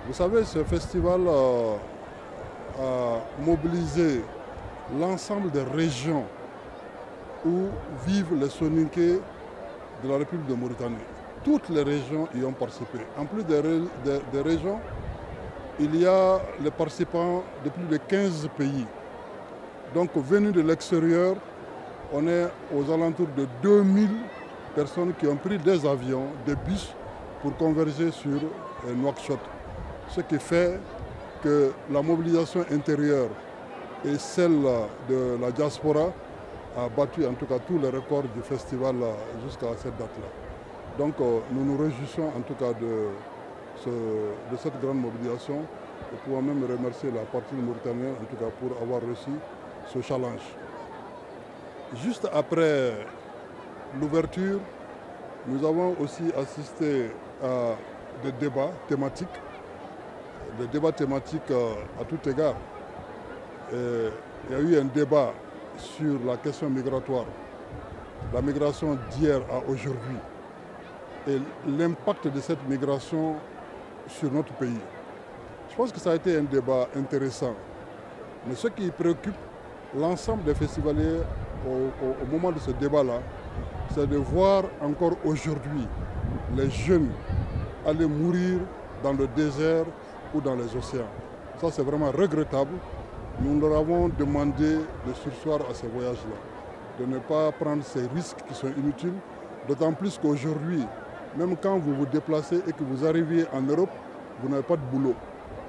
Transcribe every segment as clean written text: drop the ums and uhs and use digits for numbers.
Vous savez, ce festival a mobilisé l'ensemble des régions où vivent les Soninké de la République de Mauritanie. Toutes les régions y ont participé. En plus des régions, il y a les participants de plus de 15 pays. Donc venus de l'extérieur, on est aux alentours de 2000 personnes qui ont pris des avions, des bus pour converger sur Nouakchott. Ce qui fait que la mobilisation intérieure et celle de la diaspora a battu en tout cas tous les records du festival jusqu'à cette date-là. Donc nous nous réjouissons en tout cas de cette grande mobilisation et pouvons même remercier la partie mauritanienne en tout cas pour avoir reçu ce challenge. Juste après l'ouverture, nous avons aussi assisté à des débats thématiques. Des débats thématiques à tout égard. Il y a eu un débat sur la question migratoire, la migration d'hier à aujourd'hui et l'impact de cette migration sur notre pays. Je pense que ça a été un débat intéressant. Mais ce qui préoccupe l'ensemble des festivaliers au moment de ce débat-là, c'est de voir encore aujourd'hui les jeunes aller mourir dans le désert ou dans les océans. Ça, c'est vraiment regrettable. Nous leur avons demandé de surseoir à ces voyages-là, de ne pas prendre ces risques qui sont inutiles, d'autant plus qu'aujourd'hui, même quand vous vous déplacez et que vous arrivez en Europe, vous n'avez pas de boulot.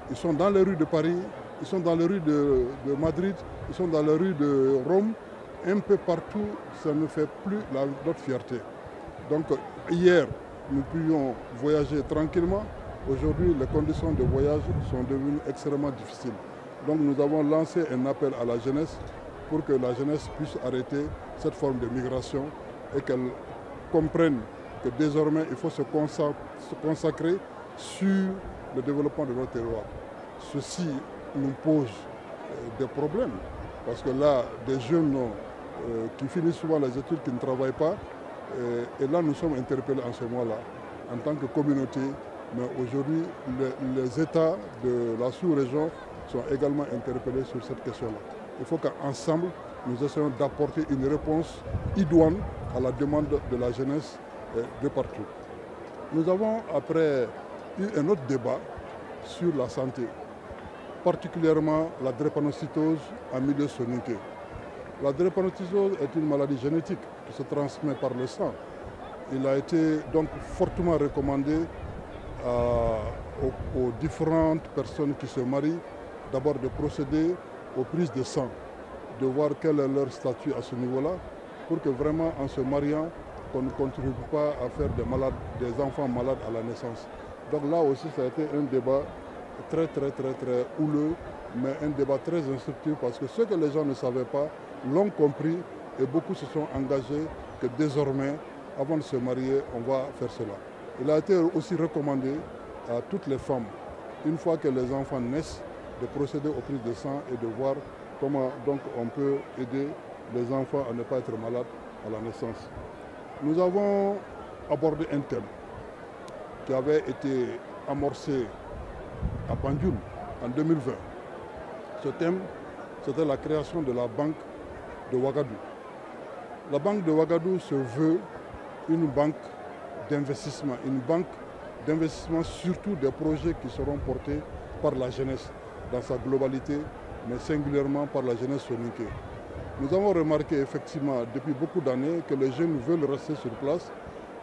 Ils sont dans les rues de Paris, ils sont dans les rues de Madrid, ils sont dans les rues de Rome, un peu partout, ça ne fait plus notre fierté. Donc hier, nous pouvions voyager tranquillement. Aujourd'hui, les conditions de voyage sont devenues extrêmement difficiles. Donc nous avons lancé un appel à la jeunesse pour que la jeunesse puisse arrêter cette forme de migration et qu'elle comprenne que désormais il faut se consacrer sur le développement de notre terroir. Ceci nous pose des problèmes parce que là, des jeunes qui finissent souvent les études, qui ne travaillent pas, et là nous sommes interpellés en ce moment-là en tant que communauté. Mais aujourd'hui, les États de la sous-région sont également interpellés sur cette question-là. Il faut qu'ensemble, nous essayons d'apporter une réponse idoine à la demande de la jeunesse de partout. Nous avons après eu un autre débat sur la santé, particulièrement la drépanocytose en milieu soninké. La drépanocytose est une maladie génétique qui se transmet par le sang. Il a été donc fortement recommandé aux différentes personnes qui se marient, d'abord de procéder aux prises de sang, de voir quel est leur statut à ce niveau-là, pour que vraiment en se mariant, qu'on ne contribue pas à faire des enfants malades à la naissance. Donc là aussi, ça a été un débat très houleux, mais un débat très instructif parce que ce que les gens ne savaient pas l'ont compris et beaucoup se sont engagés que désormais, avant de se marier, on va faire cela. Il a été aussi recommandé à toutes les femmes, une fois que les enfants naissent, de procéder aux prises de sang et de voir comment donc, on peut aider les enfants à ne pas être malades à la naissance. Nous avons abordé un thème qui avait été amorcé à Banjul en 2020. Ce thème, c'était la création de la Banque de Ouagadougou. La Banque de Ouagadougou se veut une banque d'investissement, surtout des projets qui seront portés par la jeunesse dans sa globalité, mais singulièrement par la jeunesse soninké. Nous avons remarqué effectivement depuis beaucoup d'années que les jeunes veulent rester sur place,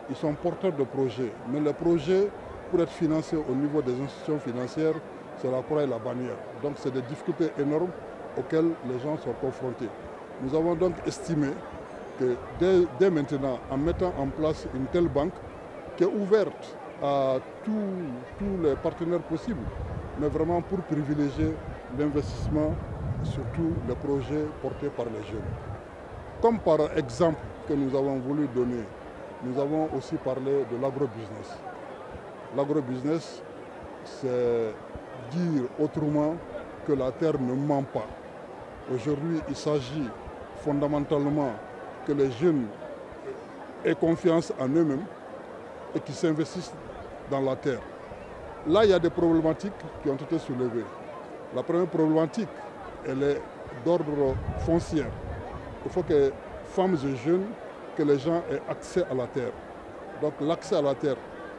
ils sont porteurs de projets, mais les projets, pour être financés au niveau des institutions financières, c'est la croix et la bannière. Donc c'est des difficultés énormes auxquelles les gens sont confrontés. Nous avons donc estimé que dès maintenant, en mettant en place une telle banque qui est ouverte à tous les partenaires possibles, mais vraiment pour privilégier l'investissement, surtout les projets portés par les jeunes. Comme par exemple que nous avons voulu donner, nous avons aussi parlé de l'agrobusiness. L'agrobusiness, c'est dire autrement que la terre ne ment pas. Aujourd'hui, il s'agit fondamentalement que les jeunes aient confiance en eux-mêmes, et qui s'investissent dans la terre. Là, il y a des problématiques qui ont été soulevées. La première problématique, elle est d'ordre foncier. Il faut que femmes et jeunes, que les gens aient accès à la terre. Donc l'accès à la terre,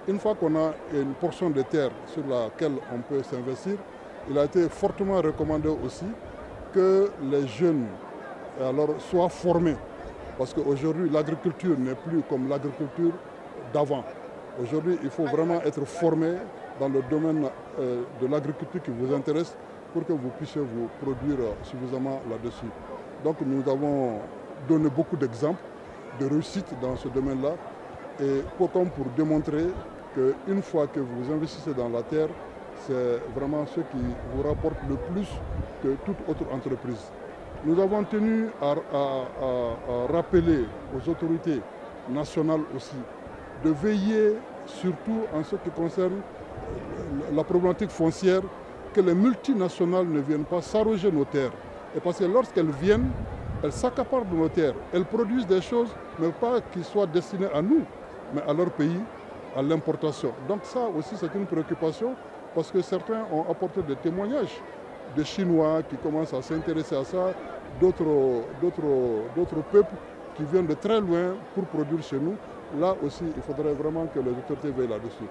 une fois qu'on a une portion de terre sur laquelle on peut s'investir, il a été fortement recommandé aussi que les jeunes soient formés. Parce qu'aujourd'hui, l'agriculture n'est plus comme l'agriculture d'avant. Aujourd'hui, il faut vraiment être formé dans le domaine de l'agriculture qui vous intéresse pour que vous puissiez vous produire suffisamment là-dessus. Donc nous avons donné beaucoup d'exemples de réussite dans ce domaine-là et pour démontrer qu'une fois que vous investissez dans la terre, c'est vraiment ce qui vous rapporte le plus que toute autre entreprise. Nous avons tenu à rappeler aux autorités nationales aussi de veiller surtout en ce qui concerne la problématique foncière, que les multinationales ne viennent pas s'arroger nos terres. Et parce que lorsqu'elles viennent, elles s'accaparent de nos terres. Elles produisent des choses, mais pas qui soient destinées à nous, mais à leur pays, à l'importation. Donc ça aussi c'est une préoccupation parce que certains ont apporté des témoignages de Chinois qui commencent à s'intéresser à ça, d'autres peuples qui viennent de très loin pour produire chez nous. Là aussi, il faudrait vraiment que les autorités veillent là-dessus.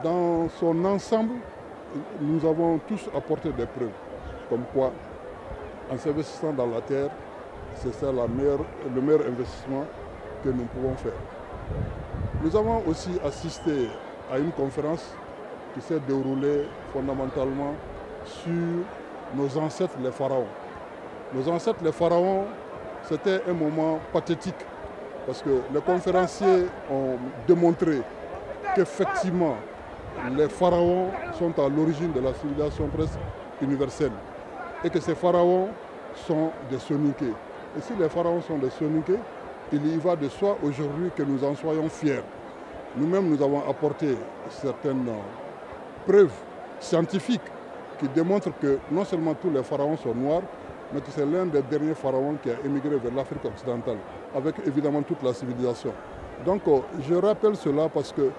Dans son ensemble, nous avons tous apporté des preuves, comme quoi, en s'investissant dans la terre, c'est ça le meilleur investissement que nous pouvons faire. Nous avons aussi assisté à une conférence qui s'est déroulée fondamentalement sur nos ancêtres les pharaons. Nos ancêtres les pharaons, c'était un moment pathétique parce que les conférenciers ont démontré qu'effectivement les pharaons sont à l'origine de la civilisation presque universelle et que ces pharaons sont des soninké. Et si les pharaons sont des soninké, il y va de soi aujourd'hui que nous en soyons fiers. Nous-mêmes, nous avons apporté certaines preuves scientifiques qui démontrent que non seulement tous les pharaons sont noirs, mais que c'est l'un des derniers pharaons qui a émigré vers l'Afrique occidentale, avec évidemment toute la civilisation. Donc je rappelle cela parce que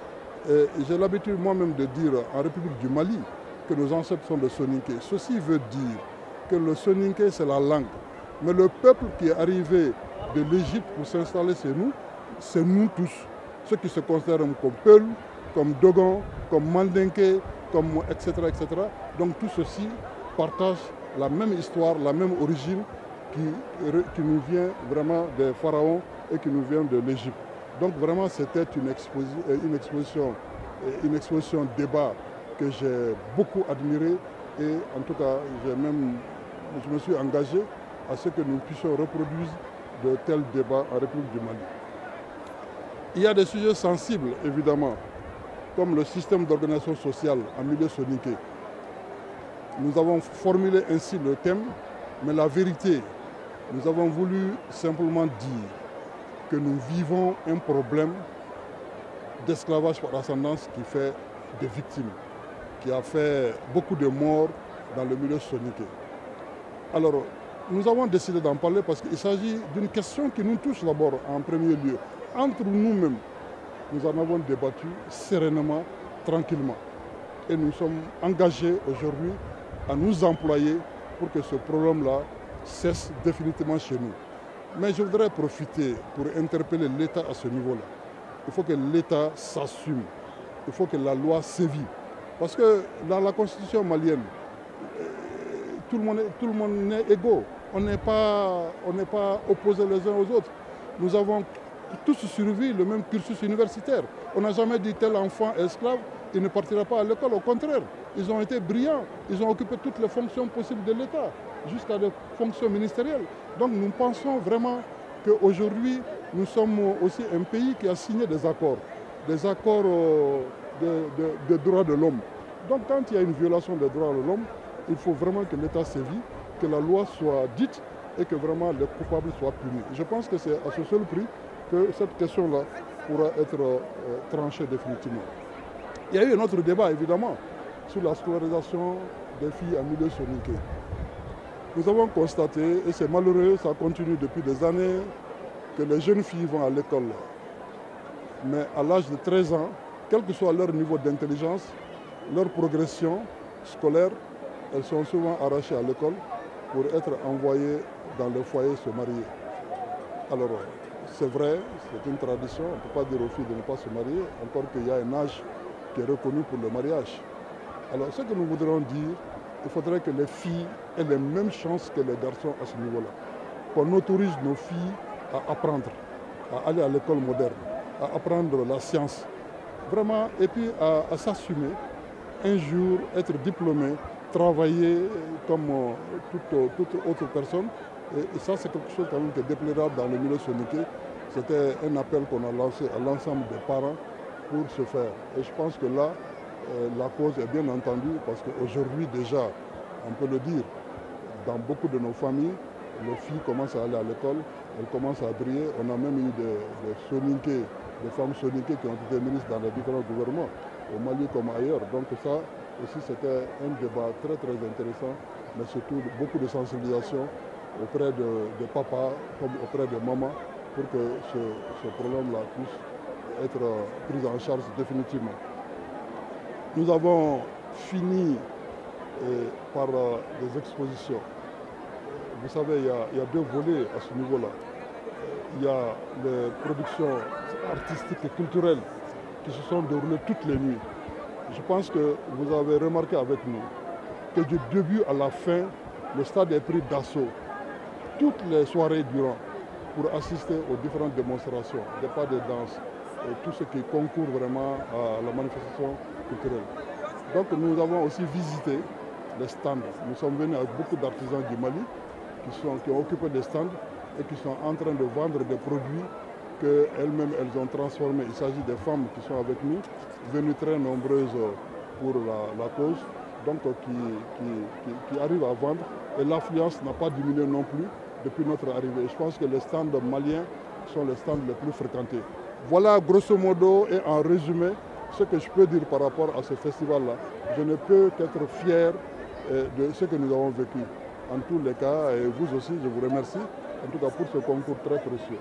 j'ai l'habitude moi-même de dire en République du Mali que nos ancêtres sont des soninké. Ceci veut dire que le soninké c'est la langue. Mais le peuple qui est arrivé de l'Égypte pour s'installer chez nous, c'est nous tous. Ceux qui se considèrent comme Peul, comme Dogon, comme Mandinké, comme etc., etc. Donc tout ceci partage la même histoire, la même origine qui nous vient vraiment des pharaons et qui nous vient de l'Égypte. Donc vraiment c'était une exposition débat que j'ai beaucoup admiré et en tout cas je me suis engagé à ce que nous puissions reproduire de tels débats en République du Mali. Il y a des sujets sensibles évidemment, comme le système d'organisation sociale en milieu soninké. Nous avons formulé ainsi le thème, mais la vérité, nous avons voulu simplement dire que nous vivons un problème d'esclavage par ascendance qui fait des victimes, qui a fait beaucoup de morts dans le milieu soninké. Alors, nous avons décidé d'en parler parce qu'il s'agit d'une question qui nous touche d'abord en premier lieu. Entre nous-mêmes, nous en avons débattu sereinement, tranquillement. Et nous sommes engagés aujourd'hui à nous employer pour que ce problème-là cesse définitivement chez nous. Mais je voudrais profiter pour interpeller l'État à ce niveau-là. Il faut que l'État s'assume. Il faut que la loi sévisse. Parce que dans la constitution malienne, tout le monde est égaux. On n'est pas opposés les uns aux autres. Nous avons tous suivi le même cursus universitaire. On n'a jamais dit tel enfant est esclave, il ne partira pas à l'école. Au contraire, ils ont été brillants. Ils ont occupé toutes les fonctions possibles de l'État, jusqu'à des fonctions ministérielles. Donc nous pensons vraiment qu'aujourd'hui, nous sommes aussi un pays qui a signé des accords de droits de l'homme. Donc quand il y a une violation des droits de l'homme, il faut vraiment que l'État sévisse, que la loi soit dite et que vraiment les coupables soient punis. Je pense que c'est à ce seul prix que cette question-là pourra être tranchée définitivement. Il y a eu un autre débat, évidemment, sur la scolarisation des filles en milieu soninké. Nous avons constaté, et c'est malheureux, ça continue depuis des années, que les jeunes filles vont à l'école. Mais à l'âge de 13 ans, quel que soit leur niveau d'intelligence, leur progression scolaire, elles sont souvent arrachées à l'école pour être envoyées dans le foyer se marier. Alors, c'est vrai, c'est une tradition, on ne peut pas dire aux filles de ne pas se marier, encore qu'il y a un âge qui est reconnu pour le mariage. Alors, ce que nous voudrions dire, il faudrait que les filles aient les mêmes chances que les garçons à ce niveau-là. Qu'on autorise nos filles à apprendre, à aller à l'école moderne, à apprendre la science, vraiment, et puis à s'assumer, un jour être diplômé, travailler comme toute autre personne. Et ça, c'est quelque chose quand même qui est déplorable dans le milieu soninké. C'était un appel qu'on a lancé à l'ensemble des parents pour ce faire. Et je pense que là, la cause est bien entendue parce qu'aujourd'hui déjà, on peut le dire, dans beaucoup de nos familles, les filles commencent à aller à l'école, elles commencent à briller. On a même eu des soninké, des femmes soninké qui ont été ministres dans les différents gouvernements, au Mali comme ailleurs. Donc ça aussi c'était un débat très très intéressant, mais surtout beaucoup de sensibilisation auprès de papas comme auprès de mamans pour que ce problème-là puisse être pris en charge définitivement. Nous avons fini par des expositions. Vous savez, il y a deux volets à ce niveau-là. Il y a les productions artistiques et culturelles qui se sont déroulées toutes les nuits. Je pense que vous avez remarqué avec nous que du début à la fin, le stade est pris d'assaut toutes les soirées durant pour assister aux différentes démonstrations, des pas de danse et tout ce qui concourt vraiment à la manifestation culturelle. Donc nous avons aussi visité les stands. Nous sommes venus avec beaucoup d'artisans du Mali qui ont occupé des stands et qui sont en train de vendre des produits qu'elles-mêmes elles ont transformés. Il s'agit des femmes qui sont avec nous, venues très nombreuses pour la cause, donc qui arrivent à vendre. Et l'affluence n'a pas diminué non plus depuis notre arrivée. Je pense que les stands maliens sont les stands les plus fréquentés. Voilà grosso modo et en résumé ce que je peux dire par rapport à ce festival-là. Je ne peux qu'être fier de ce que nous avons vécu. En tous les cas, et vous aussi, je vous remercie, en tout cas pour ce concours très précieux.